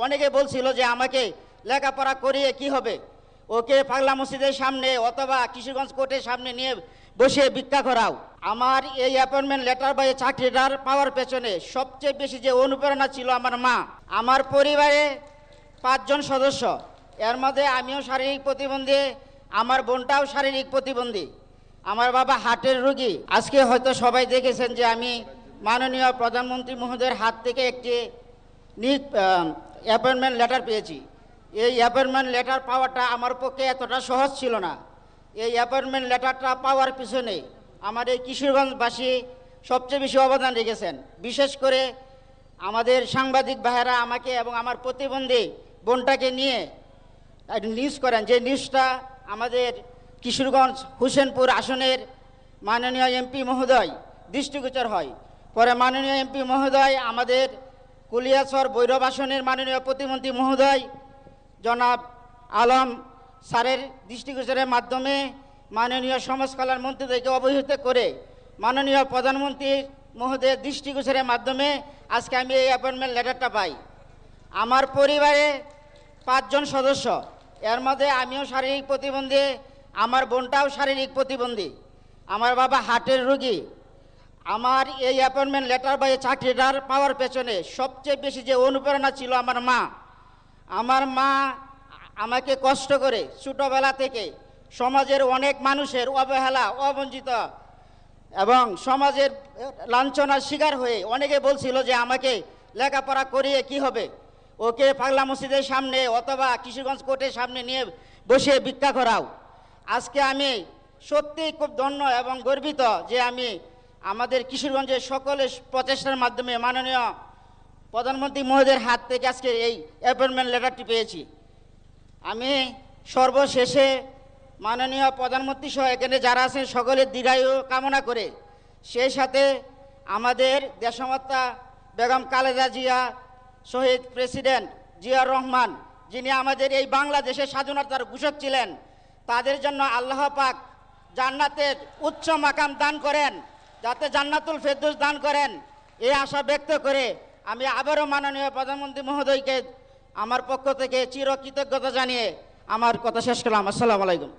অনেকে বলছিল যে আমাকে লেখাপড়া করিয়ে কি হবে, ওকে পাগলা মসজিদের সামনে অথবা কিশোরগঞ্জ কোর্টের সামনে নিয়ে বসে ভিক্ষা করাও। আমার এই অ্যাপয়েন্টমেন্ট লেটার বা চাকরিটার পাওয়ার পেছনে সবচেয়ে বেশি যে অনুপ্রেরণা ছিল আমার মা। আমার পরিবারে 5 জন সদস্য, এর মধ্যে আমিও শারীরিক প্রতিবন্ধী, আমার বোনটাও শারীরিক প্রতিবন্ধী, আমার বাবা হার্টের রোগী। আজকে হয়তো সবাই দেখেছেন যে আমি মাননীয় প্রধানমন্ত্রী মহোদয়ের হাত থেকে একটি অ্যাপয়েন্টমেন্ট লেটার পেয়েছি। এই অ্যাপয়েন্টমেন্ট লেটার পাওয়াটা আমার পক্ষে এতটা সহজ ছিল না। এই অ্যাপয়েন্টমেন্ট লেটারটা পাওয়ার পিছনে আমার এই কিশোরগঞ্জবাসী সবচেয়ে বেশি অবদান রেখেছেন। বিশেষ করে আমাদের সাংবাদিক ভাইয়েরা আমাকে এবং আমার প্রতিবন্ধী বোনটাকে নিয়ে নিউজ করেন, যে নিউজটা আমাদের কিশোরগঞ্জ হুসেনপুর আসনের মাননীয় এমপি মহোদয় দৃষ্টিগোচর হয়। পরে মাননীয় এমপি মহোদয় আমাদের কুলিয়াচর ভৈরব আসনের মাননীয় প্রতিমন্ত্রী মহোদয় জনাব আলম স্যারের দৃষ্টিগোচরের মাধ্যমে মাননীয় সমাজ কল্যাণ মন্ত্রীদেরকে অবহিত করে মাননীয় প্রধানমন্ত্রী মহোদয়ের দৃষ্টিগোচরের মাধ্যমে আজকে আমি এই অ্যাপয়েন্টমেন্ট লেটারটা পাই। আমার পরিবারে 5 জন সদস্য, এর মধ্যে আমিও শারীরিক প্রতিবন্ধী, আমার বোনটাও শারীরিক প্রতিবন্ধী, আমার বাবা হার্টের রোগী। আমার এই অ্যাপয়েন্টমেন্ট লেটার বা এই চাকরিটার পাওয়ার পেছনে সবচেয়ে বেশি যে অনুপ্রেরণা ছিল আমার মা। আমার মা আমাকে কষ্ট করে ছোটোবেলা থেকে সমাজের অনেক মানুষের অবহেলা, অবঞ্চিত এবং সমাজের লাঞ্ছনার শিকার হয়ে অনেকে বলছিল যে আমাকে লেখাপড়া করিয়ে কি হবে, ওকে পাগলা মসজিদের সামনে অথবা কিশোরগঞ্জ কোর্টের সামনে নিয়ে বসে ভিক্ষা করাও। আজকে আমি সত্যিই খুব ধন্য এবং গর্বিত যে আমি আমাদের কিশোরগঞ্জের সকলের প্রচেষ্টার মাধ্যমে মাননীয় প্রধানমন্ত্রী মহোদয়ের হাত থেকে আজকে এই অ্যাপয়েন্টমেন্ট লেটারটি পেয়েছি। আমি সর্বশেষে মাননীয় প্রধানমন্ত্রী সহ এখানে যারা আছেন সকলের দীর্ঘায়ু কামনা করে, সেই সাথে আমাদের দেশমাতা বেগম খালেদা জিয়া, শহীদ প্রেসিডেন্ট জিয়াউর রহমান, যিনি আমাদের এই বাংলাদেশের স্বাধীনতার ঘোষক ছিলেন, তাদের জন্য আল্লাহ পাক জান্নাতের উচ্চ মাকাম দান করেন, যাতে জান্নাতুল ফেরদৌস দান করেন, এই আশা ব্যক্ত করে আমি আবারও মাননীয় প্রধানমন্ত্রী মহোদয়কে আমার পক্ষ থেকে চিরকৃতজ্ঞতা জানিয়ে আমার কথা শেষ করলাম। আসসালামু আলাইকুম।